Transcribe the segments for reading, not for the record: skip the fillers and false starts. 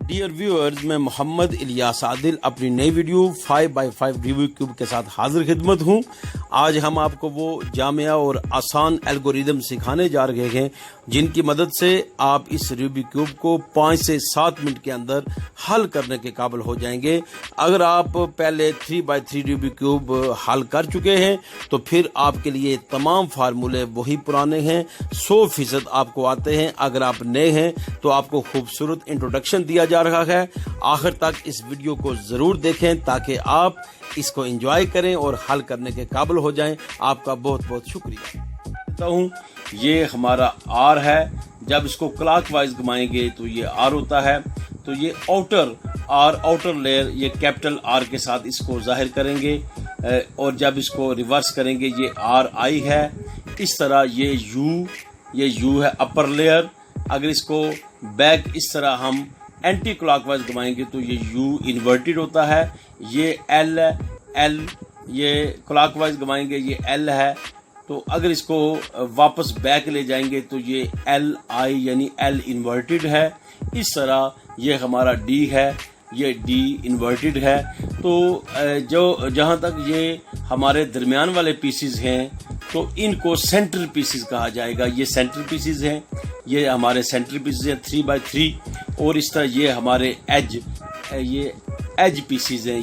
Dear viewers, मैं मोहम्मद इलियास आदिल अपनी नई वीडियो 5x5 रूबिक क्यूब के साथ हाजिर खिदमत हूँ। आज हम आपको वो जामिया और आसान एल्गोरिदम सिखाने जा रहे हैं जिनकी मदद से आप इस रूबिक क्यूब को 5 से 7 मिनट के अंदर हल करने के काबिल हो जाएंगे। अगर आप पहले 3x3 रूबिक क्यूब हल कर चुके हैं तो फिर आपके लिए तमाम फार्मूले वही पुराने हैं, 100% आपको आते हैं। अगर आप नए हैं तो आपको खूबसूरत इंट्रोडक्शन दिया जा रहा है। आखिर तक इस वीडियो को जरूर देखें ताकि आप इसको एंजॉय करें और हल करने के काबिल हो जाएं। आपका बहुत बहुत शुक्रिया हूँ। ये हमारा आर है, जब इसको क्लॉकवाइज घुमाएंगे तो ये आर होता है। तो ये आउटर लेयर ये कैपिटल आर के साथ इसको जाहिर करेंगे और जब इसको रिवर्स करेंगे ये आर आई है। इस तरह ये यू है अपर लेयर। अगर इसको बैक इस तरह हम एंटी क्लॉकवाइज घुमाएंगे तो ये यू इन्वर्टेड होता है। ये एल ये क्लॉकवाइज घुमाएंगे ये एल है। तो अगर इसको वापस बैक ले जाएंगे तो ये एल आई यानी एल इन्वर्टेड है। इस तरह ये हमारा डी है, ये डी इन्वर्टेड है। तो जो जहाँ तक ये हमारे दरमियान वाले पीसीज हैं तो इनको सेंटर पीसीज कहा जाएगा। ये सेंटर पीसीज हैं, ये हमारे सेंटर पीसीज हैं 3x3। और इस तरह ये हमारे एज पीसीज हैं,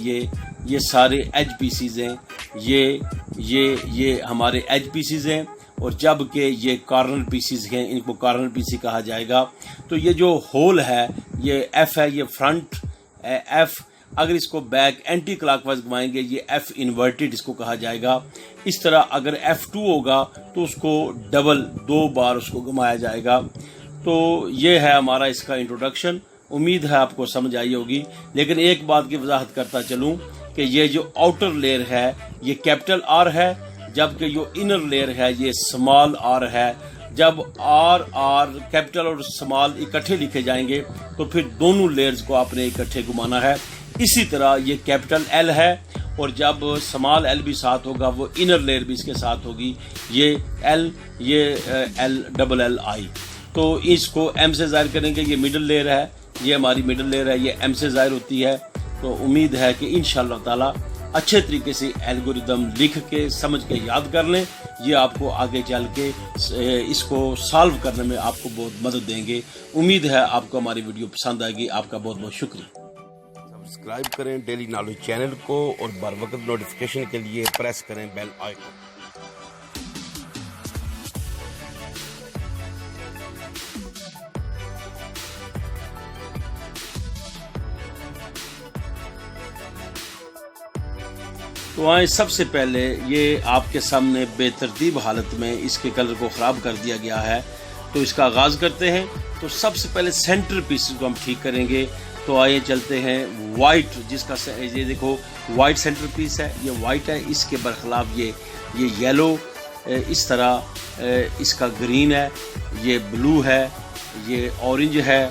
ये सारे एज पीसीज हैं। ये हमारे एज पीसीज हैं। और जबकि ये कॉर्नर पीसीज हैं, इनको कॉर्नर पीसी कहा जाएगा। तो ये जो होल है ये एफ है, ये फ्रंट एफ। अगर इसको बैक एंटी क्लॉकवाइज घुमाएंगे ये एफ इन्वर्टेड इसको कहा जाएगा। इस तरह अगर F2 होगा तो उसको डबल 2 बार उसको घुमाया जाएगा। तो ये है हमारा इसका इंट्रोडक्शन। उम्मीद है आपको समझ आई होगी। लेकिन एक बात की वजाहत करता चलूं कि ये जो आउटर लेयर है ये कैपिटल आर है, जबकि जो इनर लेयर है ये स्मॉल आर है। जब आर कैपिटल और स्मॉल इकट्ठे लिखे जाएंगे तो फिर दोनों लेयर्स को आपने इकट्ठे घुमाना है। इसी तरह ये कैपिटल एल है और जब स्मॉल एल भी साथ होगा वो इनर लेयर भी इसके साथ होगी। ये एल डबल एल आई। तो इसको एम से जाहिर करेंगे। ये मिडिल लेयर है, ये हमारी मिडिल लेयर है, ये एम से जाहिर होती है। तो उम्मीद है कि इंशाअल्लाह ताला अच्छे तरीके से एल्गोरिदम लिख के समझ के याद कर लें। ये आपको आगे चल के इसको सॉल्व करने में आपको बहुत मदद देंगे। उम्मीद है आपको हमारी वीडियो पसंद आएगी। आपका बहुत बहुत शुक्रिया। सब्सक्राइब करें डेली नॉलेज चैनल को और बर वक्त नोटिफिकेशन के लिए प्रेस करें बेल आइकन। तो आए सबसे पहले ये आपके सामने बेतरतीब हालत में इसके कलर को ख़राब कर दिया गया है। तो इसका आगाज़ करते हैं। तो सबसे पहले सेंटर पीस को हम ठीक करेंगे। तो आइए चलते हैं वाइट, जिसका ये देखो वाइट सेंटर पीस है, ये वाइट है। इसके बरखिलाफ ये येलो, इस तरह इसका ग्रीन है, ये ब्लू है, ये ऑरेंज है,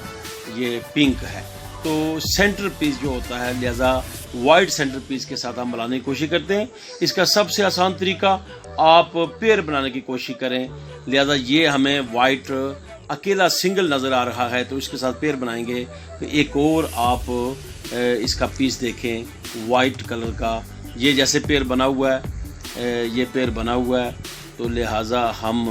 ये पिंक है। तो सेंटर पीस जो होता है लिहाजा वाइट सेंटर पीस के साथ हम बनाने की कोशिश करते हैं। इसका सबसे आसान तरीका आप पेयर बनाने की कोशिश करें। लिहाजा ये हमें वाइट अकेला सिंगल नज़र आ रहा है तो इसके साथ पेयर बनाएंगे। तो एक और आप इसका पीस देखें वाइट कलर का, ये जैसे पेयर बना हुआ है, ये पेयर बना हुआ है। तो लिहाजा हम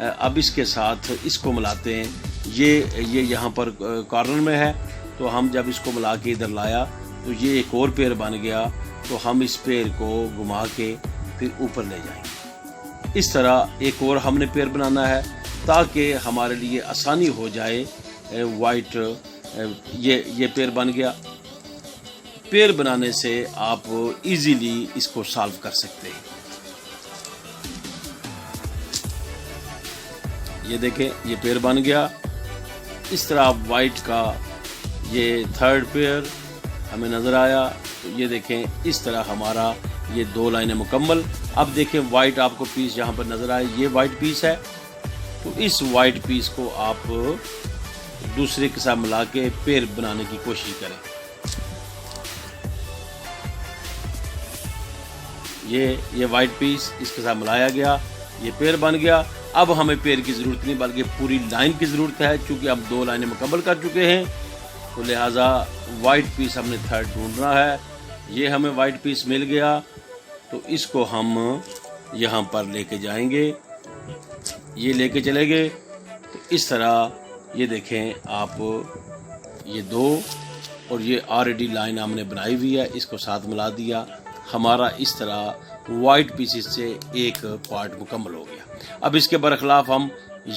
अब इसके साथ इसको मिलाते हैं। ये यहाँ पर कॉर्नर में है तो हम जब इसको मिला के इधर लाया तो ये एक और पेयर बन गया। तो हम इस पेयर को घुमा के फिर ऊपर ले जाएंगे। इस तरह एक और हमने पेयर बनाना है ताकि हमारे लिए आसानी हो जाए। वाइट ये पेयर बन गया। पेयर बनाने से आप इजीली इसको सॉल्व कर सकते हैं। ये देखें ये पेयर बन गया। इस तरह आप वाइट का ये थर्ड पेयर हमें नज़र आया। तो ये देखें इस तरह हमारा ये 2 लाइनें मुकम्मल। अब देखें वाइट आपको पीस यहाँ पर नज़र आए, ये वाइट पीस है। तो इस वाइट पीस को आप दूसरे के साथ मिला के पेयर बनाने की कोशिश करें। ये वाइट पीस इसके साथ मिलाया गया, ये पेयर बन गया। अब हमें पेयर की ज़रूरत नहीं बल्कि पूरी लाइन की ज़रूरत है, क्योंकि अब 2 लाइनें मुकम्मल कर चुके हैं। तो लिहाजा वाइट पीस हमने थर्ड ढूंढना है। ये हमें वाइट पीस मिल गया, तो इसको हम यहाँ पर लेके जाएंगे। ये लेके चले गए तो इस तरह ये देखें आप, ये दो और ये ऑलरेडी लाइन हमने बनाई हुई है, इसको साथ मिला दिया। हमारा इस तरह वाइट पीसेस से एक पार्ट मुकम्मल हो गया। अब इसके बरखिलाफ हम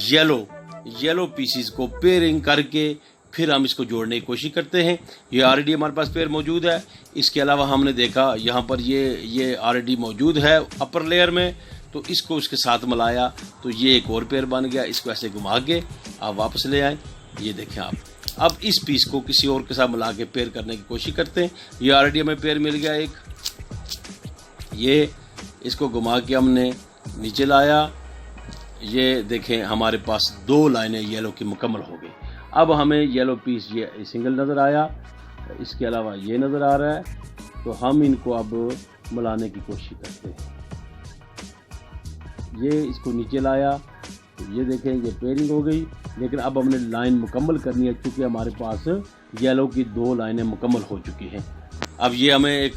येलो पीसेस को पेयरिंग करके फिर हम इसको जोड़ने की कोशिश करते हैं। ये ऑलरेडी हमारे पास पेयर मौजूद है। इसके अलावा हमने देखा यहाँ पर ये ऑलरेडी मौजूद है अपर लेयर में, तो इसको उसके साथ मिलाया तो ये एक और पेयर बन गया। इसको ऐसे घुमा के आप वापस ले आए। ये देखें आप, अब इस पीस को किसी और के साथ मिला के पेयर करने की कोशिश करते हैं। ये ऑलरेडी हमें पेयर मिल गया एक। ये इसको घुमा के हमने नीचे लाया। ये देखें हमारे पास दो लाइनें येलो की मुकम्मल हो गई। अब हमें येलो पीस ये सिंगल नज़र आया, इसके अलावा ये नज़र आ रहा है, तो हम इनको अब मिलाने की कोशिश करते हैं। ये इसको नीचे लाया तो ये देखें ये पेयरिंग हो गई, लेकिन अब हमने लाइन मुकम्मल करनी है क्योंकि हमारे पास येलो की दो लाइनें मुकम्मल हो चुकी हैं। अब ये हमें एक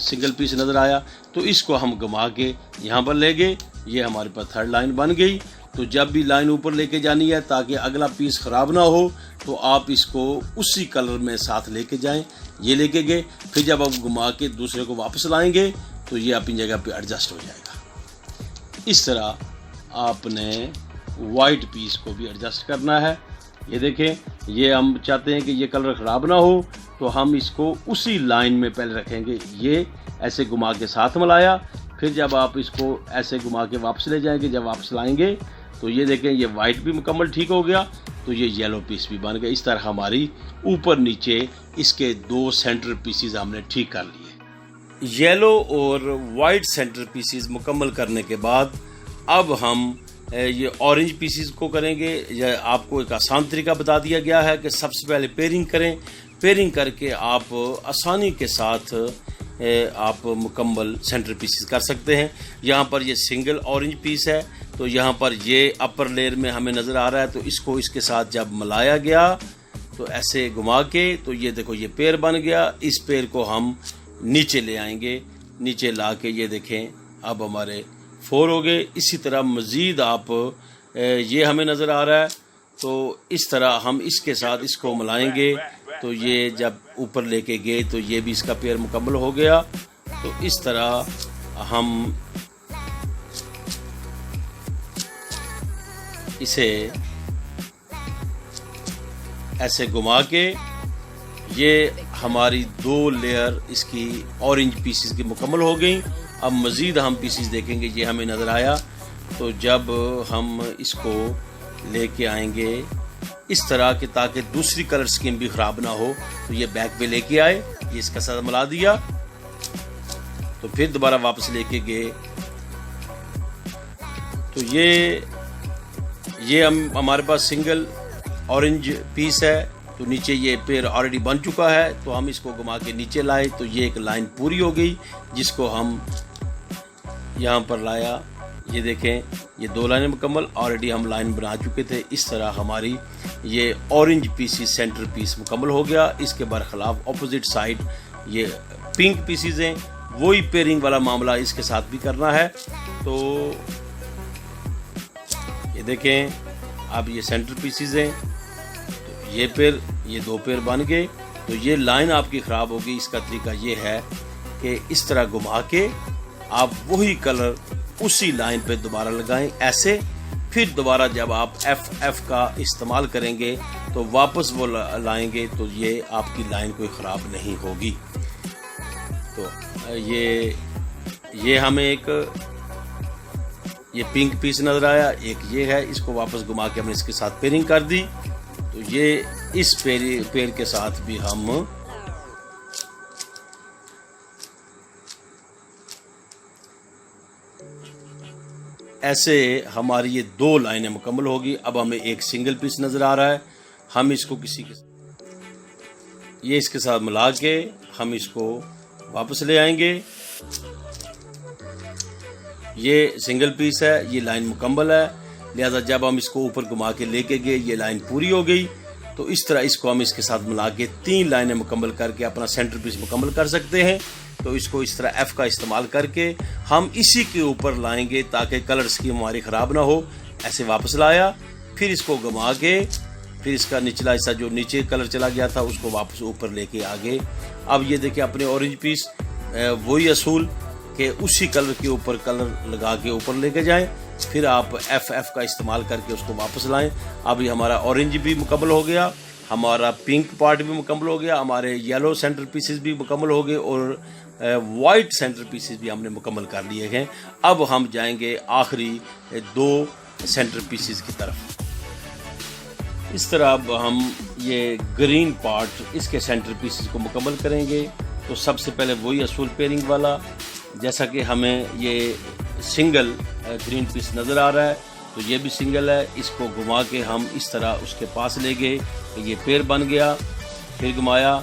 सिंगल पीस नज़र आया तो इसको हम घुमा के यहाँ पर ले गए। ये हमारे पास थर्ड लाइन बन गई। तो जब भी लाइन ऊपर लेके जानी है ताकि अगला पीस ख़राब ना हो, तो आप इसको उसी कलर में साथ लेके जाएं। ये लेके गए, फिर जब आप घुमा के दूसरे को वापस लाएंगे तो ये अपनी जगह पे एडजस्ट हो जाएगा। इस तरह आपने वाइट पीस को भी एडजस्ट करना है। ये देखें, ये हम चाहते हैं कि ये कलर ख़राब ना हो, तो हम इसको उसी लाइन में पहले रखेंगे। ये ऐसे घुमा के साथ मिलाया, फिर जब आप इसको ऐसे घुमा के वापस ले जाएंगे, जब वापस लाएंगे तो ये देखें ये वाइट भी मुकम्मल ठीक हो गया, तो ये येलो पीस भी बन गया। इस तरह हमारी ऊपर नीचे इसके दो सेंटर पीसीज हमने ठीक कर लिए। येलो और वाइट सेंटर पीसीज मुकम्मल करने के बाद अब हम ये ऑरेंज पीसीज को करेंगे। यह आपको एक आसान तरीका बता दिया गया है कि सबसे पहले पेयरिंग करें। पेयरिंग करके आप आसानी के साथ आप मुकम्मल सेंटर पीसेस कर सकते हैं। यहाँ पर ये सिंगल ऑरेंज पीस है, तो यहाँ पर ये अपर लेयर में हमें नज़र आ रहा है, तो इसको इसके साथ जब मिलाया गया तो ऐसे घुमा के तो ये देखो ये पेयर बन गया। इस पेयर को हम नीचे ले आएंगे, नीचे ला के ये देखें अब हमारे 4 हो गए। इसी तरह मज़ीद आप ये हमें नज़र आ रहा है, तो इस तरह हम इसके साथ इसको मिलाएंगे तो ये जब ऊपर लेके गए तो ये भी इसका पेयर मुकम्मल हो गया। तो इस तरह हम इसे ऐसे घुमा के ये हमारी 2 लेयर इसकी ऑरेंज पीसेस की मुकम्मल हो गई। अब मज़ीद हम पीसेस देखेंगे, ये हमें नज़र आया। तो जब हम इसको लेके आएंगे इस तरह के ताकि दूसरी कलर स्कीम भी ख़राब ना हो, तो ये बैक पे लेके आए, ये इसका साथ मिला दिया, तो फिर दोबारा वापस लेके गए तो ये हमारे पास सिंगल ऑरेंज पीस है। तो नीचे ये पेयर ऑलरेडी बन चुका है, तो हम इसको घुमा के नीचे लाए तो ये एक लाइन पूरी हो गई, जिसको हम यहाँ पर लाया। ये देखें ये 2 लाइनें मुकम्मल, ऑलरेडी हम लाइन बना चुके थे। इस तरह हमारी ये ऑरेंज पीसी सेंटर पीस मुकम्मल हो गया। इसके बरखिलाफ ऑपोजिट साइड ये पिंक पीसीज हैं, वही पेयरिंग वाला मामला इसके साथ भी करना है। तो ये देखें अब ये सेंटर पीसीज हैं, तो ये पेयर, ये 2 पेयर बन गए। तो ये लाइन आपकी ख़राब होगी। इसका तरीका ये है कि इस तरह घुमा के आप वही कलर उसी लाइन पे दोबारा लगाएं ऐसे, फिर दोबारा जब आप FF का इस्तेमाल करेंगे तो वापस वो लाएंगे तो ये आपकी लाइन कोई ख़राब नहीं होगी। तो ये हमें एक ये पिंक पीस नज़र आया, एक ये है, इसको वापस घुमा के हमने इसके साथ पेयरिंग कर दी। तो ये इस पेयर के साथ भी हम ऐसे हमारी ये 2 लाइनें मुकम्मल होगी। अब हमें एक सिंगल पीस नज़र आ रहा है, हम इसको ये इसके साथ मिला के हम इसको वापस ले आएंगे। ये सिंगल पीस है, ये लाइन मुकम्मल है, लिहाजा जब हम इसको ऊपर घुमा के लेके गए ये लाइन पूरी हो गई। तो इस तरह इसको हम इसके साथ मिला के 3 लाइनें मुकम्मल करके अपना सेंटर पीस मुकम्मल कर सकते हैं। तो इसको इस तरह F का इस्तेमाल करके हम इसी के ऊपर लाएंगे ताकि कलर स्कीम हमारी ख़राब ना हो। ऐसे वापस लाया, फिर इसको घुमा के फिर इसका निचला हिस्सा जो नीचे कलर चला गया था उसको वापस ऊपर लेके आगे। अब ये देखिए अपने ऑरेंज पीस वही असूल के उसी कलर के ऊपर कलर लगा के ऊपर लेके जाएं। फिर आप FF का इस्तेमाल करके उसको वापस लाएं। अब ये हमारा ऑरेंज भी मुकम्मल हो गया, हमारा पिंक पार्ट भी मुकम्मल हो गया, हमारे येलो सेंटर पीसेस भी मुकम्मल हो गए और वाइट सेंटर पीसेस भी हमने मुकम्मल कर लिए हैं। अब हम जाएंगे आखिरी 2 सेंटर पीसेस की तरफ। इस तरह अब हम ये ग्रीन पार्ट इसके सेंटर पीसेस को मुकम्मल करेंगे। तो सबसे पहले वही असूल पेयरिंग वाला, जैसा कि हमें ये सिंगल ग्रीन पीस नज़र आ रहा है तो ये भी सिंगल है। इसको घुमा के हम इस तरह उसके पास ले गए तो ये पेड़ बन गया, फिर घुमाया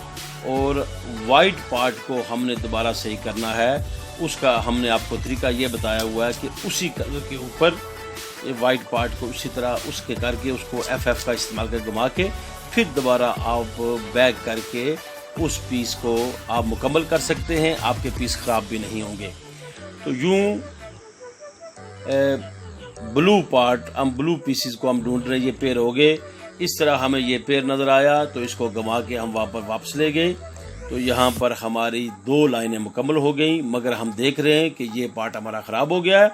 और वाइट पार्ट को हमने दोबारा सही करना है। उसका हमने आपको तरीका ये बताया हुआ है कि उसी कलर के ऊपर ये वाइट पार्ट को उसी तरह उसके करके उसको FF का इस्तेमाल कर घुमा के फिर दोबारा आप बैक करके उस पीस को आप मुकम्मल कर सकते हैं। आपके पीस ख़राब भी नहीं होंगे। तो यूं ब्लू पार्ट हम ब्लू पीसेस को हम ढूंढ रहे हैं। ये पेड़ हो गए, इस तरह हमें ये पेड़ नज़र आया तो इसको घुमा के हम वापस ले गए। तो यहाँ पर हमारी 2 लाइनें मुकम्मल हो गई, मगर हम देख रहे हैं कि ये पार्ट हमारा ख़राब हो गया है।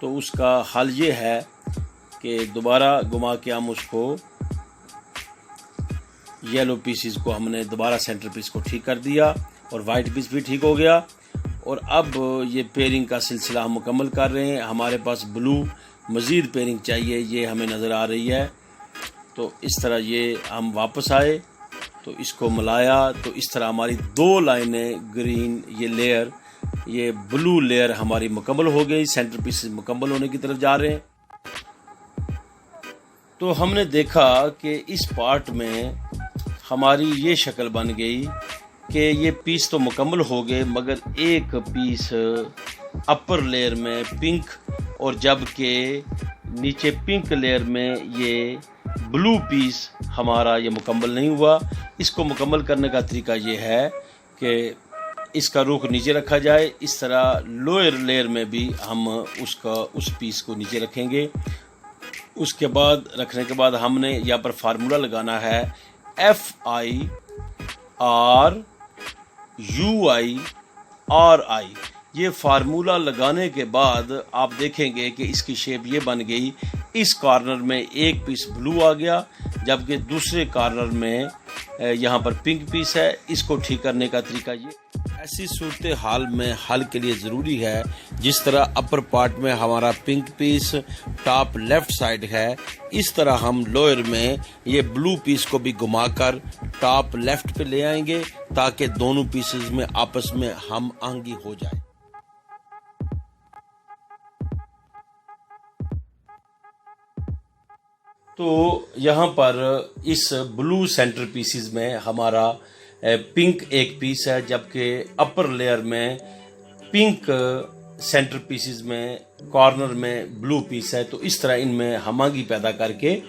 तो उसका हल ये है कि दोबारा घुमा के हम उसको येलो पीसेस को हमने दोबारा सेंटर पीस को ठीक कर दिया और वाइट पीस भी ठीक हो गया। और अब ये पेयरिंग का सिलसिला हम मुकम्मल कर रहे हैं। हमारे पास ब्लू मज़ीद पेयरिंग चाहिए, ये हमें नज़र आ रही है। तो इस तरह ये हम वापस आए तो इसको मिलाया तो इस तरह हमारी 2 लाइनें ग्रीन ये लेयर ये ब्लू लेयर हमारी मुकम्मल हो गई। सेंटर पीसेस मुकम्मल होने की तरफ जा रहे हैं। तो हमने देखा कि इस पार्ट में हमारी ये शक्ल बन गई कि ये पीस तो मुकम्मल हो गए, मगर एक पीस अपर लेयर में पिंक और जबकि नीचे पिंक लेयर में ये ब्लू पीस हमारा ये मुकम्मल नहीं हुआ। इसको मुकम्मल करने का तरीका ये है कि इसका रुख नीचे रखा जाए। इस तरह लोअर लेयर में भी हम उस पीस को नीचे रखेंगे। उसके बाद रखने के बाद हमने यहाँ पर फार्मूला लगाना है FIRUI। ये फार्मूला लगाने के बाद आप देखेंगे कि इसकी शेप ये बन गई। इस कॉर्नर में एक पीस ब्लू आ गया, जबकि दूसरे कॉर्नर में यहाँ पर पिंक पीस है। इसको ठीक करने का तरीका ये, ऐसी सूरत हाल में हल के लिए ज़रूरी है जिस तरह अपर पार्ट में हमारा pink piece top left side है, इस तरह हम लोअर में ये ब्लू पीस को भी घुमाकर टॉप लेफ्ट पे ले आएंगे ताकि दोनों पीसेस में आपस में हम आहंगी हो जाए। तो यहाँ पर इस ब्लू सेंटर पीसेस में हमारा पिंक एक पीस है, जबकि अपर लेयर में पिंक सेंटर पीसेस में कॉर्नर में ब्लू पीस है। तो इस तरह इनमें हमआहंगी पैदा करके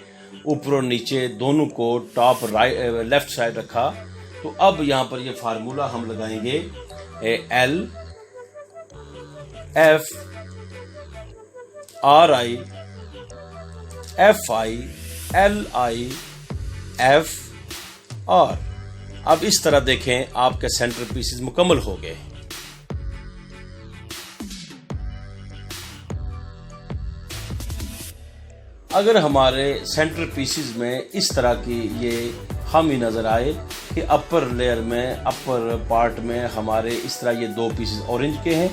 ऊपर और नीचे दोनों को टॉप लेफ्ट साइड रखा। तो अब यहाँ पर ये फार्मूला हम लगाएंगे LFILIFR। अब इस तरह देखें आपके सेंटर पीसेस मुकम्मल हो गए। अगर हमारे सेंटर पीसेस में इस तरह की ये खामी नज़र आए कि अपर लेयर में अपर पार्ट में हमारे इस तरह ये 2 पीसेस ऑरेंज के हैं,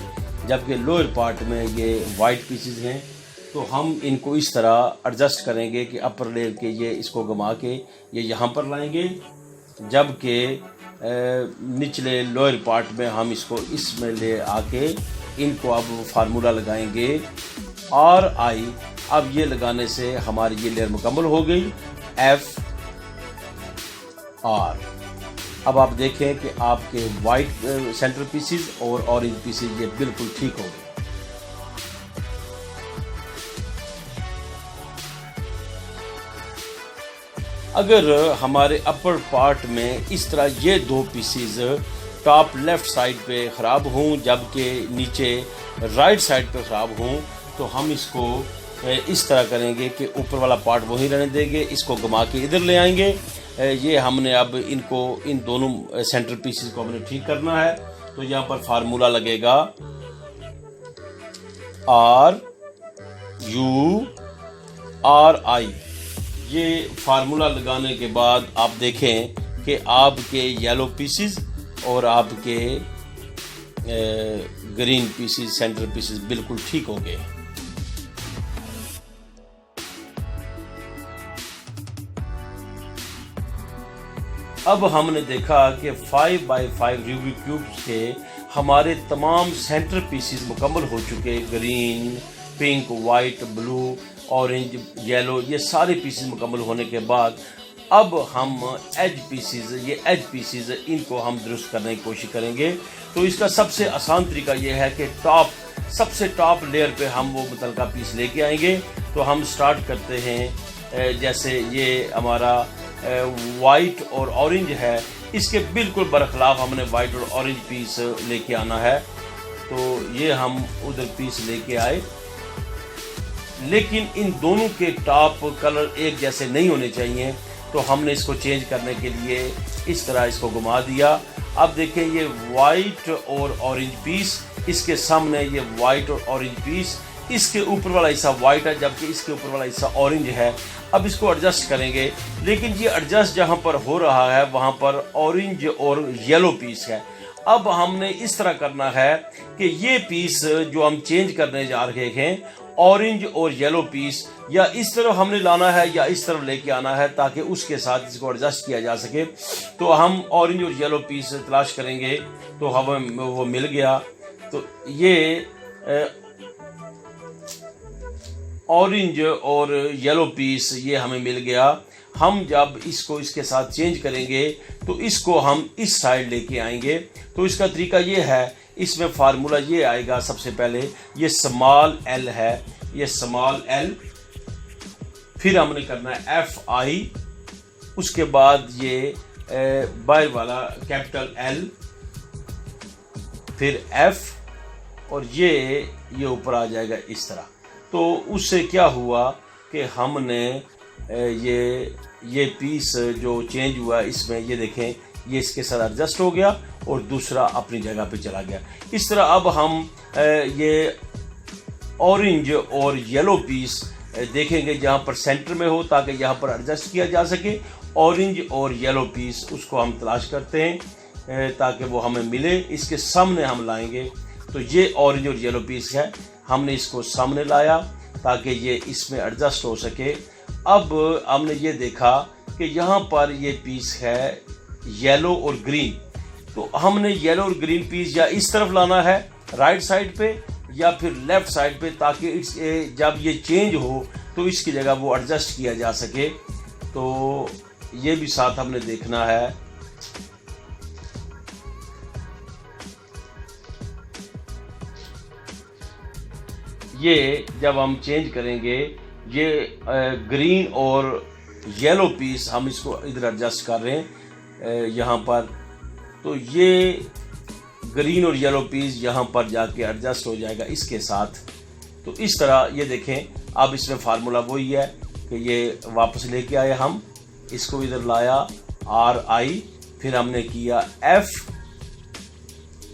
जबकि लोअर पार्ट में ये वाइट पीसेस हैं, तो हम इनको इस तरह एडजस्ट करेंगे कि अपर लेयर के ये इसको घुमा के ये यहाँ पर लाएंगे, जबकि निचले लोअर पार्ट में हम इसको इसमें ले आके इनको अब फार्मूला लगाएंगे RI। अब ये लगाने से हमारी ये लेयर मुकम्मल हो गई FR। अब आप देखें कि आपके वाइट सेंटर पीसेस और ऑरेंज पीसेस ये बिल्कुल ठीक हो गए। अगर हमारे अपर पार्ट में इस तरह ये दो पीसीज टॉप लेफ्ट साइड पे ख़राब हों जबकि नीचे राइट साइड पे ख़राब हों, तो हम इसको इस तरह करेंगे कि ऊपर वाला पार्ट वहीं रहने देंगे, इसको घुमा के इधर ले आएंगे। ये हमने अब इनको इन दोनों सेंटर पीसेस को हमने ठीक करना है। तो यहाँ पर फार्मूला लगेगा RURI। ये फार्मूला लगाने के बाद आप देखें कि आपके येलो पीसेस और आपके ग्रीन पीसेस सेंटर पीसेस बिल्कुल ठीक हो गए। अब हमने देखा कि 5x5 रूबिक क्यूब्स के हमारे तमाम सेंटर पीसेस मुकम्मल हो चुके। Green, pink, white, blue, orange, yellow, ये सारे पीसेस मुकम्मल होने के बाद अब हम एज पीसेस इनको हम दुरुस्त करने की कोशिश करेंगे। तो इसका सबसे आसान तरीका ये है कि सबसे टॉप लेयर पे हम वो मुतलका पीस लेके आएंगे। तो हम स्टार्ट करते हैं, जैसे ये हमारा वाइट और ऑरेंज है, इसके बिल्कुल बरखिलाफ हमने वाइट और ऑरेंज पीस लेके आना है। तो ये हम उधर पीस लेके आए, लेकिन इन दोनों के टॉप कलर एक जैसे नहीं होने चाहिए। तो हमने इसको चेंज करने के लिए इस तरह इसको घुमा दिया। अब देखें ये वाइट और ऑरेंज पीस, इसके सामने ये वाइट और ऑरेंज पीस, इसके ऊपर वाला हिस्सा वाइट है जबकि इसके ऊपर वाला हिस्सा ऑरेंज है। अब इसको एडजस्ट करेंगे, लेकिन ये एडजस्ट जहाँ पर हो रहा है वहाँ पर ऑरेंज और येलो पीस है। अब हमने इस तरह करना है कि ये पीस जो हम चेंज करने जा रहे हैं, ऑरेंज और येलो पीस, या इस तरफ हमने लाना है या इस तरफ लेके आना है ताकि उसके साथ इसको एडजस्ट किया जा सके। तो हम ऑरेंज और येलो पीस तलाश करेंगे, तो हमें वो मिल गया। तो ये ऑरेंज और येलो पीस ये हमें मिल गया। हम जब इसको इसके साथ चेंज करेंगे तो इसको हम इस साइड लेके आएंगे। तो इसका तरीका ये है, इसमें फार्मूला ये आएगा। सबसे पहले ये स्मॉल एल है, ये स्मॉल एल, फिर हमने करना है FI, उसके बाद ये बाहर वाला कैपिटल L, फिर F, और ये ऊपर आ जाएगा इस तरह। तो उससे क्या हुआ कि हमने ये पीस जो चेंज हुआ इसमें, ये देखें, ये इसके साथ एडजस्ट हो गया और दूसरा अपनी जगह पे चला गया। इस तरह अब हम ये ऑरेंज और येलो पीस देखेंगे जहाँ पर सेंटर में हो ताकि यहाँ पर एडजस्ट किया जा सके। ऑरेंज और येलो पीस उसको हम तलाश करते हैं ताकि वो हमें मिले। इसके सामने हम लाएंगे। तो ये ऑरेंज और येलो पीस है, हमने इसको सामने लाया ताकि ये इसमें एडजस्ट हो सके। अब हमने ये देखा कि यहाँ पर ये पीस है येलो और ग्रीन। तो हमने येलो और ग्रीन पीस या इस तरफ लाना है राइट साइड पे या फिर लेफ्ट साइड पे, ताकि जब ये चेंज हो तो इसकी जगह वो एडजस्ट किया जा सके। तो ये भी साथ हमने देखना है। ये जब हम चेंज करेंगे, ये ग्रीन और येलो पीस हम इसको इधर एडजस्ट कर रहे हैं यहाँ पर। तो ये ग्रीन और येलो पीस यहाँ पर जाके एडजस्ट हो जाएगा इसके साथ। तो इस तरह ये देखें, अब इसमें फार्मूला वही है कि ये वापस लेके आए, हम इसको इधर लाया RI, फिर हमने किया F,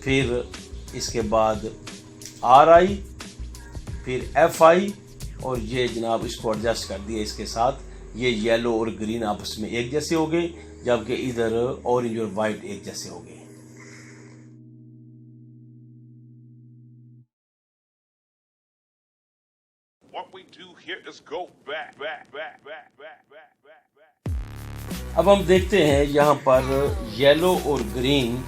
फिर इसके बाद RI, फिर FI, और ये जनाब इसको एडजस्ट कर दिया इसके साथ। ये येलो और ग्रीन आपस में एक जैसे हो गए जबकि इधर ऑरेंज और वाइट एक जैसे हो गए। अब हम देखते हैं यहाँ पर येलो और ग्रीन,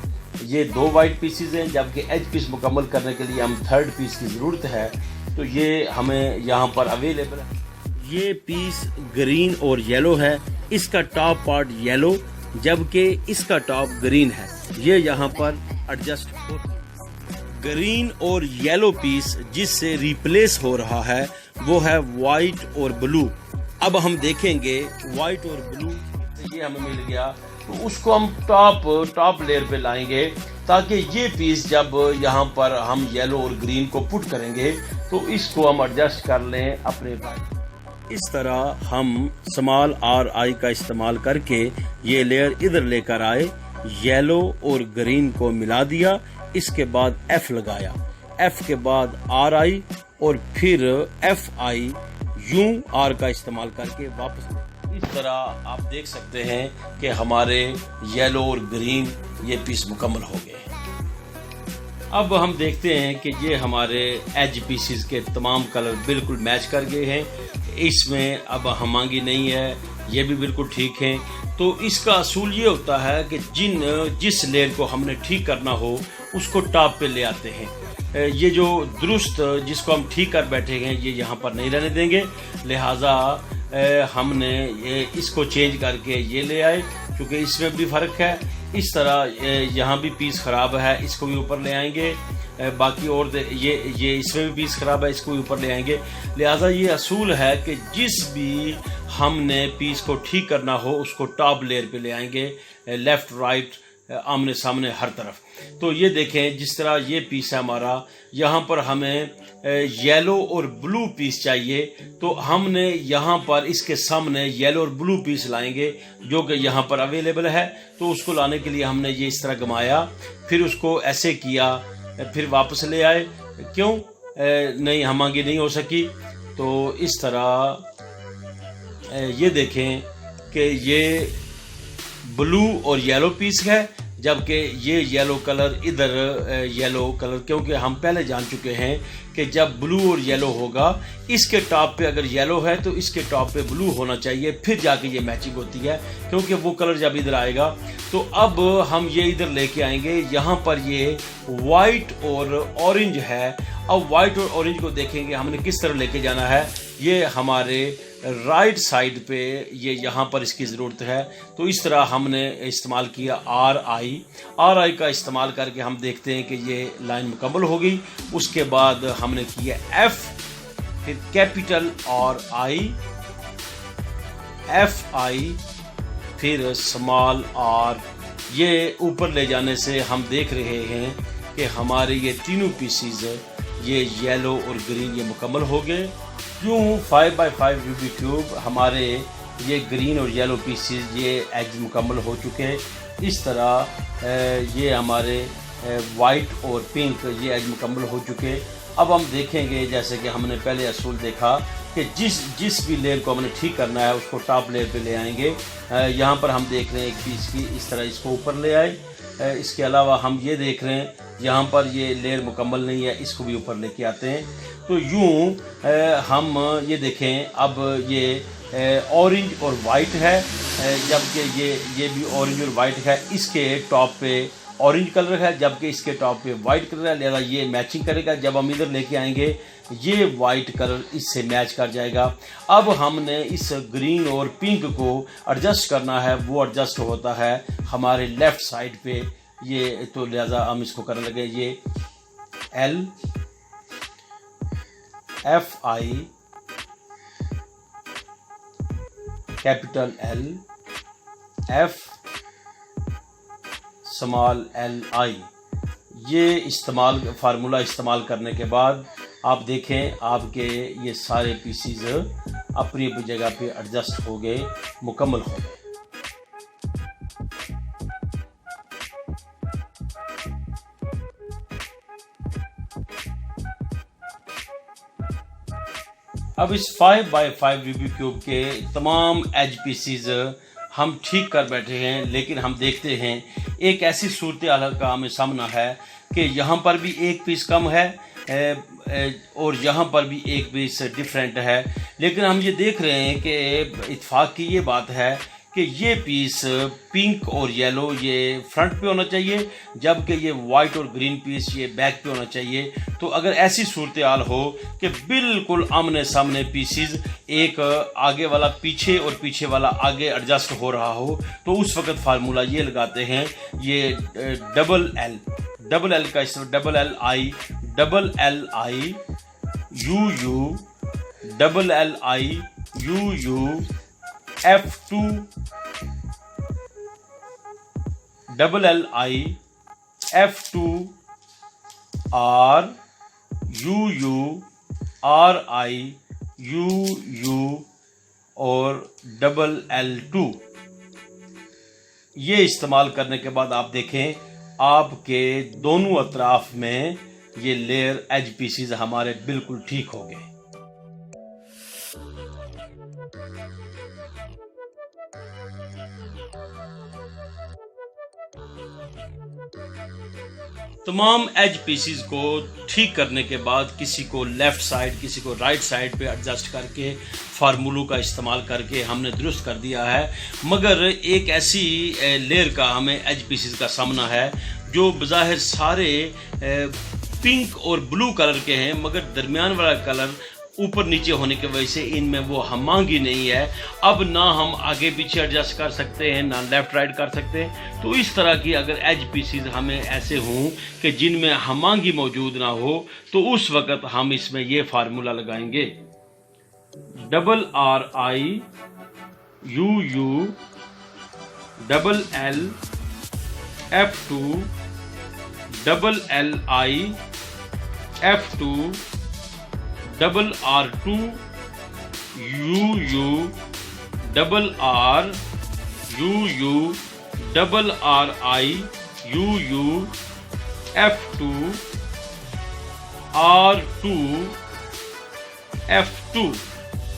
ये दो वाइट पीसेस हैं जबकि एज पीस मुकम्मल करने के लिए हम थर्ड पीस की ज़रूरत है। तो ये हमें यहाँ पर अवेलेबल है। ये पीस ग्रीन और येलो है, इसका टॉप पार्ट येलो जबकि इसका टॉप ग्रीन है। ये यहाँ पर एडजस्ट हो, ग्रीन और येलो पीस जिससे रिप्लेस हो रहा है वो है वाइट और ब्लू। अब हम देखेंगे वाइट और ब्लू ये हमें मिल गया, तो उसको हम टॉप लेयर पे लाएंगे ताकि ये पीस जब यहाँ पर हम येलो और ग्रीन को पुट करेंगे तो इसको हम एडजस्ट कर लें अपने पास। इस तरह हम स्मॉल RI का इस्तेमाल करके ये लेयर इधर लेकर आए, येलो और ग्रीन को मिला दिया, इसके बाद F लगाया, F के बाद RI और फिर FI यूं R का इस्तेमाल करके वापस। इस तरह आप देख सकते हैं कि हमारे येलो और ग्रीन ये पीस मुकम्मल हो गए हैं। अब हम देखते हैं कि ये हमारे एज पीसेस के तमाम कलर बिल्कुल मैच कर गए हैं, इसमें अब हमांगी नहीं है, ये भी बिल्कुल ठीक है। तो इसका असूल ये होता है कि जिस लेयर को हमने ठीक करना हो उसको टॉप पे ले आते हैं। ये जो दुरुस्त जिसको हम ठीक कर बैठे हैं ये यहाँ पर नहीं रहने देंगे, लिहाजा हमने इसको चेंज करके ये ले आए, क्योंकि इसमें भी फ़र्क है। इस तरह यहाँ भी पीस ख़राब है, इसको भी ऊपर ले आएंगे, बाकी और ये इसमें भी पीस ख़राब है, इसको भी ऊपर ले आएंगे। लिहाजा ये असूल है कि जिस भी हमने पीस को ठीक करना हो उसको टॉप लेयर पे ले आएंगे, लेफ़्ट राइट आमने सामने हर तरफ। तो ये देखें जिस तरह ये पीस है हमारा, यहाँ पर हमें येलो और ब्लू पीस चाहिए, तो हमने यहाँ पर इसके सामने येलो और ब्लू पीस लाएंगे जो कि यहाँ पर अवेलेबल है। तो उसको लाने के लिए हमने ये इस तरह घुमाया, फिर उसको ऐसे किया, फिर वापस ले आए। क्यों नहीं हमांगी नहीं हो सकी, तो इस तरह ये देखें कि ये ब्लू और येलो पीस है, जबकि ये येलो कलर इधर येलो कलर, क्योंकि हम पहले जान चुके हैं कि जब ब्लू और येलो होगा, इसके टॉप पे अगर येलो है तो इसके टॉप पे ब्लू होना चाहिए, फिर जाके ये मैचिंग होती है, क्योंकि वो कलर जब इधर आएगा। तो अब हम ये इधर लेके आएंगे, यहाँ पर ये वाइट और ऑरेंज है। अब वाइट और ऑरेंज को देखेंगे हमने किस तरह लेके जाना है। ये हमारे राइट साइड पे ये यहाँ पर इसकी ज़रूरत है, तो इस तरह हमने इस्तेमाल किया RI का इस्तेमाल करके हम देखते हैं कि ये लाइन मुकम्मल हो गई। उसके बाद हमने किया F, फिर कैपिटल RI, FI, फिर स्मॉल R। ये ऊपर ले जाने से हम देख रहे हैं कि हमारे ये तीनों पीसीज ये येलो और ग्रीन ये मुकम्मल हो गए। यूँ 5x5 रूबी क्यूब हमारे ये ग्रीन और येलो पीसीज ये एज मुकम्मल हो चुके हैं। इस तरह ये हमारे वाइट और पिंक ये एज मुकम्मल हो चुके हैं। अब हम देखेंगे जैसे कि हमने पहले असूल देखा कि जिस भी लेयर को हमने ठीक करना है उसको टॉप लेयर पे ले आएंगे। यहाँ पर हम देख रहे हैं एक पीस की इस तरह इसको ऊपर ले आए। इसके अलावा हम ये देख रहे हैं यहाँ पर ये लेयर मुकम्मल नहीं है, इसको भी ऊपर लेके आते हैं। तो यूँ हम ये देखें, अब ये ऑरेंज और वाइट है, जबकि ये भी ऑरेंज और वाइट है। इसके टॉप पे ऑरेंज कलर है जबकि इसके टॉप पे वाइट कलर है, लिहाजा ये मैचिंग करेगा। जब हम इधर लेके आएंगे ये वाइट कलर इससे मैच कर जाएगा। अब हमने इस ग्रीन और पिंक को एडजस्ट करना है, वो एडजस्ट होता है हमारे लेफ़्ट साइड पे ये, तो लिहाजा हम इसको करने लगे। ये L FI capital L F small LI। ये फार्मूला इस्तेमाल करने के बाद आप देखें आपके ये सारे पीसीज अपनी अपनी जगह पे एडजस्ट हो गए, मुकम्मल हो गए। अब इस 5x5 रूबी क्यूब के तमाम एज पीसीज हम ठीक कर बैठे हैं, लेकिन हम देखते हैं एक ऐसी सूरत हाल का हमें सामना है कि यहाँ पर भी एक पीस कम है और यहाँ पर भी एक पीस डिफरेंट है। लेकिन हम ये देख रहे हैं कि इत्तेफाक की ये बात है कि ये पीस पिंक और येलो ये फ्रंट पे होना चाहिए, जबकि ये वाइट और ग्रीन पीस ये बैक पे होना चाहिए। तो अगर ऐसी सूरत हाल हो कि बिल्कुल आमने सामने पीसीज, एक आगे वाला पीछे और पीछे वाला आगे एडजस्ट हो रहा हो, तो उस वक्त फार्मूला ये लगाते हैं, ये डबल एल का इस्तेमाल, double L I U double LI UU F2 LLI और LL2। ये इस्तेमाल करने के बाद आप देखें आपके दोनों अतराफ में ये लेयर एज पीसीज हमारे बिल्कुल ठीक हो गए। तमाम एज पीसीज को ठीक करने के बाद किसी को लेफ्ट साइड किसी को राइट साइड पे एडजस्ट करके फार्मूलों का इस्तेमाल करके हमने दुरुस्त कर दिया है। मगर एक ऐसी लेयर का हमें एज पीसीज का सामना है जो बज़ाहिर सारे पिंक और ब्लू कलर के हैं, मगर दरमियान वाला कलर ऊपर नीचे होने की वजह से इनमें वो हमांगी नहीं है। अब ना हम आगे पीछे एडजस्ट कर सकते हैं ना लेफ्ट राइट कर सकते हैं। तो इस तरह की अगर एज पीसीज हमें ऐसे हों कि जिनमें हमांगी मौजूद ना हो तो उस वक़्त हम इसमें ये फार्मूला लगाएंगे RRIUU LLF2 LLIF2 RR2 UU RRUU RRI UU F2 R2 F2।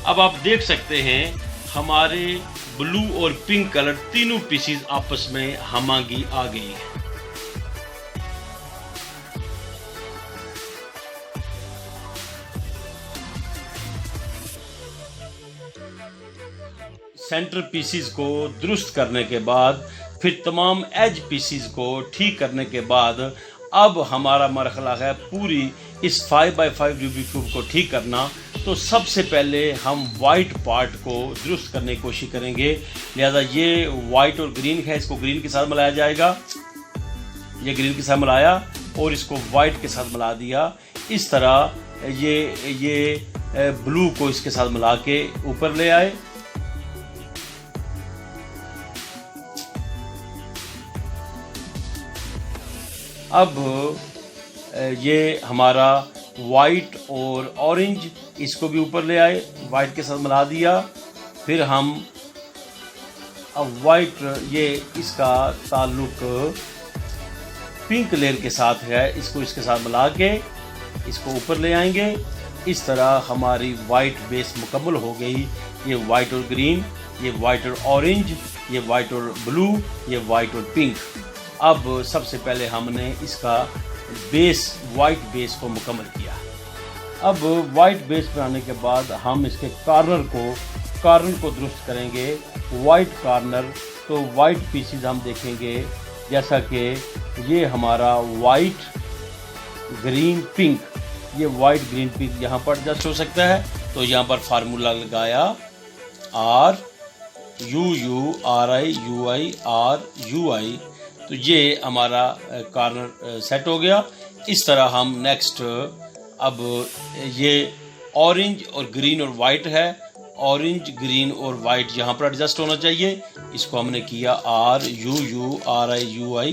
अब आप देख सकते हैं हमारे ब्लू और पिंक कलर तीनों पीसीज आपस में हमांगी आ गई है। सेंटर पीसीज को दुरुस्त करने के बाद फिर तमाम एज पीसीज को ठीक करने के बाद अब हमारा मरहला है पूरी इस 5x5 रूबिक क्यूब को ठीक करना। तो सबसे पहले हम वाइट पार्ट को दुरुस्त करने की कोशिश करेंगे। लिहाजा ये वाइट और ग्रीन है, इसको ग्रीन के साथ मिलाया जाएगा। ये ग्रीन के साथ मिलाया और इसको वाइट के साथ मिला दिया। इस तरह ये ब्लू को इसके साथ मिला के ऊपर ले आए। अब ये हमारा वाइट और ऑरेंज इसको भी ऊपर ले आए, वाइट के साथ मिला दिया। फिर हम अब वाइट ये इसका ताल्लुक पिंक लेयर के साथ है, इसको इसके साथ मिला के इसको ऊपर ले आएंगे। इस तरह हमारी वाइट बेस मुकम्मल हो गई। ये वाइट और ग्रीन, ये वाइट और ऑरेंज, ये वाइट और ब्लू, ये वाइट और पिंक। अब सबसे पहले हमने इसका बेस वाइट बेस को मुकम्मल किया। अब वाइट बेस बनाने के बाद हम इसके कॉर्नर को दुरुस्त करेंगे। वाइट कॉर्नर तो वाइट पीसीज हम देखेंगे जैसा कि ये हमारा वाइट ग्रीन पिंक, ये वाइट ग्रीन पिंक यहाँ पर एडजस्ट हो सकता है। तो यहाँ पर फार्मूला लगाया RUURIUI तो ये हमारा कॉर्नर सेट हो गया। इस तरह हम नेक्स्ट अब ये ऑरेंज और ग्रीन और वाइट है, ऑरेंज ग्रीन और वाइट यहाँ पर एडजस्ट होना चाहिए। इसको हमने किया RUURIUI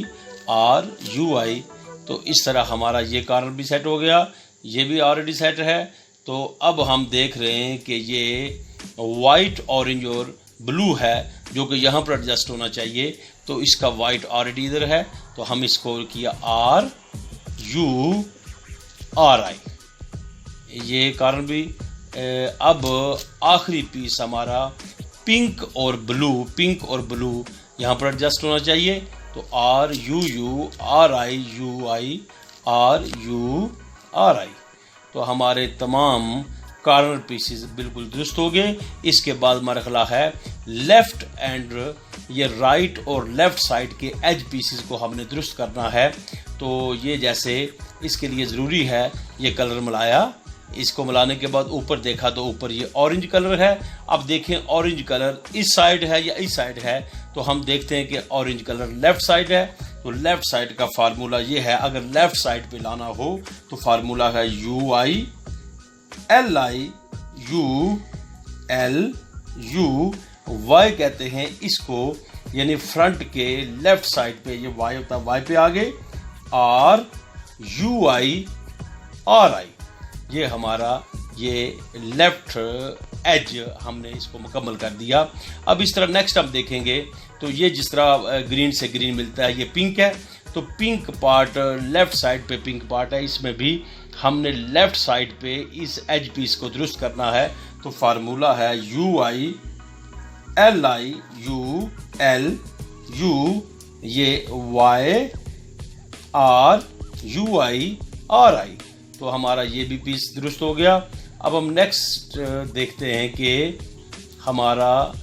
तो इस तरह हमारा ये कॉर्नर भी सेट हो गया, ये भी ऑलरेडी सेट है। तो अब हम देख रहे हैं कि ये वाइट ऑरेंज और ब्लू है जो कि यहाँ पर एडजस्ट होना चाहिए। तो इसका वाइट ऑलरेडी इधर है तो हम इसको किया RURI, ये कारण भी। अब आखिरी पीस हमारा पिंक और ब्लू यहाँ पर एडजस्ट होना चाहिए। तो RUURIUI तो हमारे तमाम कॉर्नर पीसेस बिल्कुल दुरुस्त हो गए। इसके बाद मरहला है लेफ़्ट एंड ये राइट और लेफ़्ट साइड के एज पीसेस को हमने दुरुस्त करना है। तो ये जैसे इसके लिए ज़रूरी है ये कलर मिलाया, इसको मिलाने के बाद ऊपर देखा तो ऊपर ये ऑरेंज कलर है। अब देखें ऑरेंज कलर इस साइड है या इस साइड है, तो हम देखते हैं कि ऑरेंज कलर लेफ़्ट साइड है। तो लेफ़्ट साइड का फार्मूला ये है, अगर लेफ़्ट साइड पे लाना हो तो फार्मूला है UILIULU, वाई कहते हैं इसको, यानी फ्रंट के लेफ्ट साइड पे ये वाई होता है, वाई पे आगे, R U I R I, ये हमारा ये लेफ्ट एज हमने इसको मुकम्मल कर दिया। अब इस तरह नेक्स्ट हम देखेंगे तो ये जिस तरह ग्रीन से ग्रीन मिलता है, ये पिंक है, तो पिंक पार्ट लेफ्ट साइड पे पिंक पार्ट है, इसमें भी हमने लेफ्ट साइड पे इस एज पीस को दुरुस्त करना है। तो फार्मूला है U I L I U L U, ये Y R U I R I, तो हमारा ये भी पीस दुरुस्त हो गया। अब हम नेक्स्ट देखते हैं कि हमारा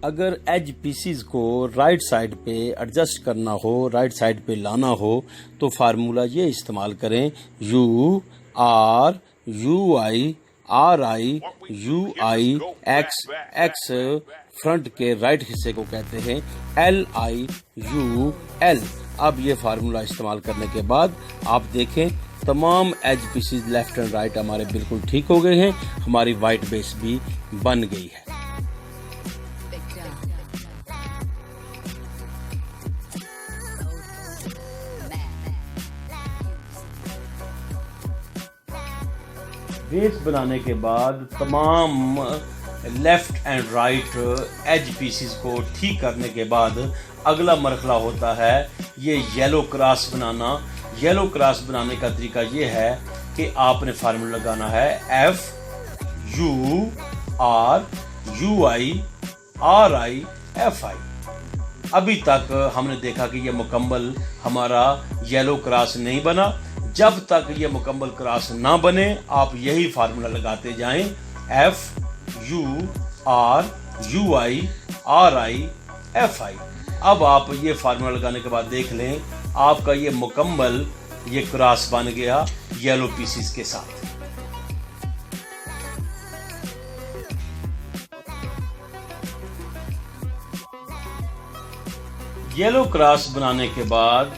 अगर एज पीसीज को राइट साइड पे एडजस्ट करना हो, राइट साइड पे लाना हो, तो फार्मूला ये इस्तेमाल करें, U R U I R I U I X, X front के राइट हिस्से को कहते हैं एल आई यू एल। अब ये फार्मूला इस्तेमाल करने के बाद आप देखें तमाम edge pieces left and right हमारे बिल्कुल ठीक हो गए हैं, हमारी वाइट बेस भी बन गई है। बेस बनाने के बाद तमाम left and right edge pieces को ठीक करने के बाद अगला मरहला होता है ये येलो क्रॉस बनाना। येलो क्रॉस बनाने का तरीका ये है कि आपने फार्मूला लगाना है F you I R I F I. अभी तक हमने देखा कि ये मुकम्मल हमारा येलो क्रॉस नहीं बना। जब तक ये मुकम्मल क्रॉस ना बने आप यही फार्मूला लगाते जाएं, F you I R I F I. अब आप ये फार्मूला लगाने के बाद देख लें आपका ये मुकम्मल ये क्रॉस बन गया येलो पीसीस के साथ। येलो क्रॉस बनाने के बाद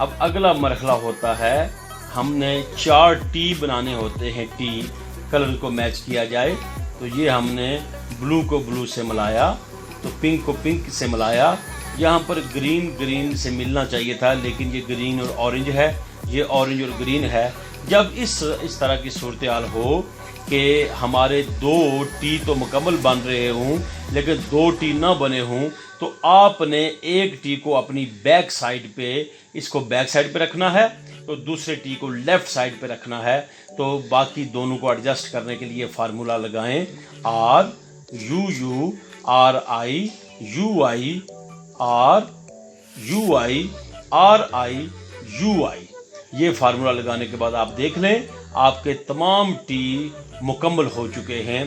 अब अगला मरहला होता है, हमने 4 टी बनाने होते हैं, टी कलर को मैच किया जाए। तो ये हमने ब्लू को ब्लू से मिलाया, तो पिंक को पिंक से मिलाया। यहाँ पर ग्रीन ग्रीन से मिलना चाहिए था लेकिन ये ग्रीन और ऑरेंज है, ये ऑरेंज और ग्रीन है। जब इस तरह की सूरत हाल हो कि हमारे 2 टी तो मुकम्मल बन रहे हों लेकिन 2 टी ना बने हों, तो आपने एक टी को अपनी बैक साइड पे, इसको बैक साइड पे रखना है, तो दूसरे टी को लेफ्ट साइड पे रखना है। तो बाकी दोनों को एडजस्ट करने के लिए फार्मूला लगाएं, R U R I U I R U I R I U I. ये फार्मूला लगाने के बाद आप देख लें आपके तमाम टी मुकम्मल हो चुके हैं।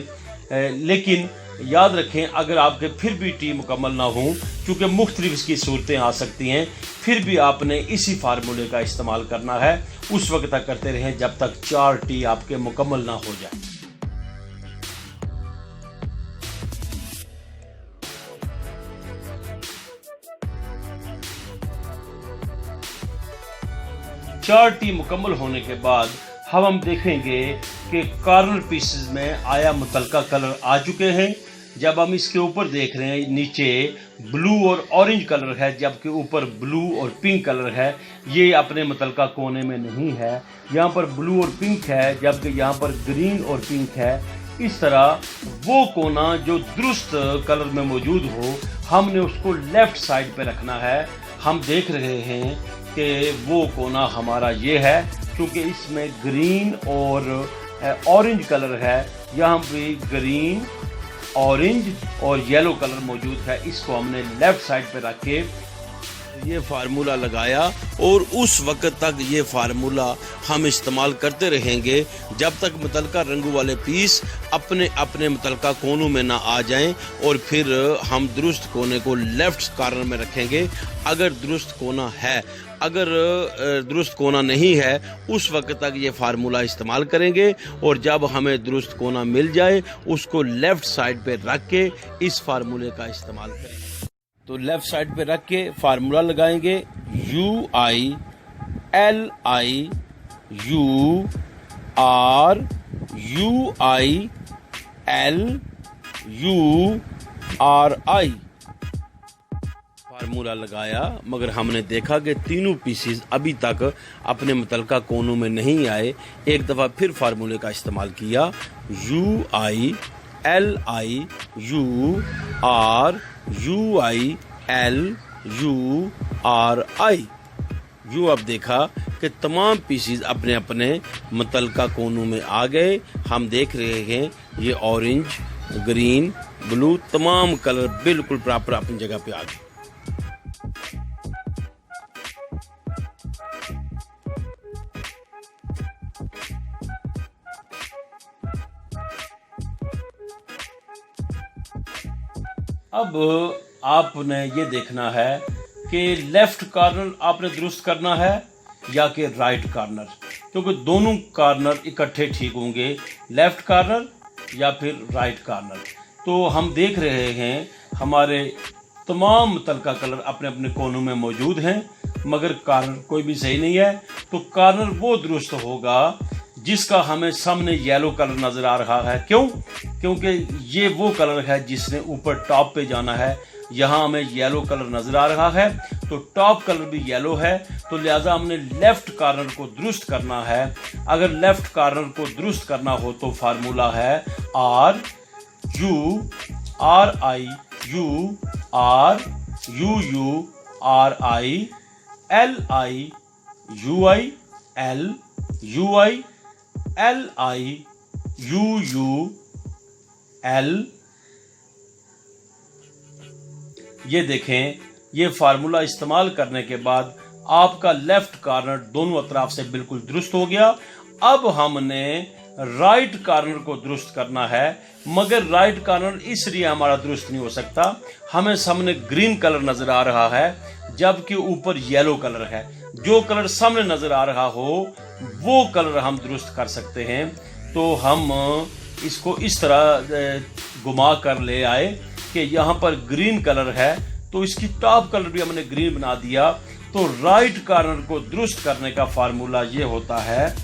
लेकिन याद रखें अगर आपके फिर भी टी मुकम्मल ना हो, चूँकि मुख्तलिफ इसकी सूरतें आ सकती हैं, फिर भी आपने इसी फार्मूले का इस्तेमाल करना है। उस वक्त तक करते रहें जब तक 4 टी आपके मुकम्मल ना हो जाए। चार टी मुकम्मल होने के बाद हम देखेंगे कि कॉर्नर पीसेस में आया मुतलका कलर आ चुके हैं। जब हम इसके ऊपर देख रहे हैं नीचे ब्लू और ऑरेंज कलर है जबकि ऊपर ब्लू और पिंक कलर है, ये अपने मुतलका कोने में नहीं है। यहाँ पर ब्लू और पिंक है जबकि यहाँ पर ग्रीन और पिंक है। इस तरह वो कोना जो दुरुस्त कलर में मौजूद हो हमने उसको लेफ्ट साइड पे रखना है। हम देख रहे हैं कि वो कोना हमारा ये है, क्योंकि इसमें ग्रीन और ऑरेंज कलर है, यहाँ पे ग्रीन ऑरेंज और येलो कलर मौजूद है। इसको हमने लेफ्ट साइड पे रख के ये फार्मूला लगाया और उस वक्त तक ये फार्मूला हम इस्तेमाल करते रहेंगे जब तक मुतलका रंगों वाले पीस अपने अपने मुतलका कोनों में ना आ जाएं, और फिर हम दुरुस्त कोने को लेफ्ट कॉर्नर में रखेंगे। अगर दुरुस्त कोना है, अगर दुरुस्त कोना नहीं है, उस वक्त तक ये फार्मूला इस्तेमाल करेंगे, और जब हमें दुरुस्त कोना मिल जाए उसको लेफ़्ट साइड पे रख के इस फार्मूले का इस्तेमाल करेंगे। तो लेफ़्ट साइड पे रख के फार्मूला लगाएंगे LIURUILURI फार्मूला लगाया, मगर हमने देखा कि तीनों पीसीज अभी तक अपने मुतलका कोनों में नहीं आए। एक दफ़ा फिर फार्मूले का इस्तेमाल किया, UILIURUILURI। यूँ अब देखा कि तमाम पीसीज अपने अपने मुतलका कोनों में आ गए। हम देख रहे हैं ये ऑरेंज, ग्रीन, ब्लू तमाम कलर बिल्कुल प्रॉपर अपनी जगह पे आ गए। अब आपने ये देखना है कि लेफ्ट कॉर्नर आपने दुरुस्त करना है या कि राइट कॉर्नर, क्योंकि दोनों कॉर्नर इकट्ठे ठीक होंगे, लेफ्ट कॉर्नर या फिर राइट कॉर्नर। तो हम देख रहे हैं हमारे तमाम मुतलका कलर अपने अपने कोनों में मौजूद हैं, मगर कॉर्नर कोई भी सही नहीं है। तो कॉर्नर वो दुरुस्त होगा जिसका हमें सामने येलो कलर नजर आ रहा है। क्यों? क्योंकि ये वो कलर है जिसने ऊपर टॉप पे जाना है। यहाँ हमें येलो कलर नजर आ रहा है, तो टॉप कलर भी येलो है, तो लिहाजा हमने लेफ्ट कॉर्नर को दुरुस्त करना है। अगर लेफ्ट कॉर्नर को दुरुस्त करना हो तो फार्मूला है RURIUURILIUILIUUL। ये देखें, ये फार्मूला इस्तेमाल करने के बाद आपका लेफ्ट कॉर्नर दोनों अतराफ से बिल्कुल दुरुस्त हो गया। अब हमने राइट कॉर्नर को दुरुस्त करना है, मगर राइट कॉर्नर इसलिए हमारा दुरुस्त नहीं हो सकता, हमें सामने ग्रीन कलर नजर आ रहा है जबकि ऊपर येलो कलर है। जो कलर सामने नजर आ रहा हो वो कलर हम दुरुस्त कर सकते हैं। तो हम इसको इस तरह घुमा कर ले आए कि यहाँ पर ग्रीन कलर है, तो इसकी टॉप कलर भी हमने ग्रीन बना दिया। तो राइट कॉर्नर को दुरुस्त करने का फार्मूला ये होता है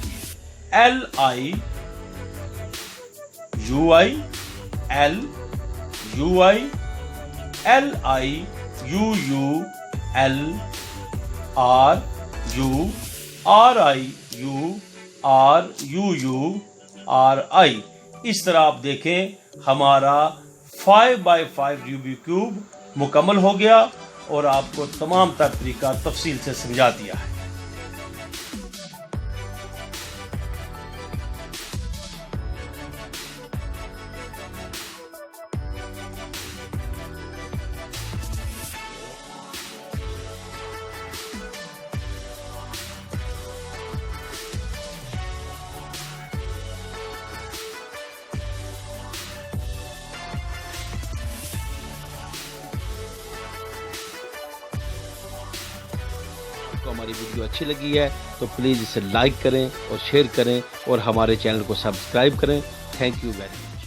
LIUILUULRIURURIURI। इस तरह आप देखें हमारा 5x5 रूबिक क्यूब मुकम्मल हो गया और आपको तमाम तरीका तफसील से समझा दिया है। आपको हमारी वीडियो अच्छी लगी है तो प्लीज़ इसे लाइक करें और शेयर करें और हमारे चैनल को सब्सक्राइब करें। Thank you very much.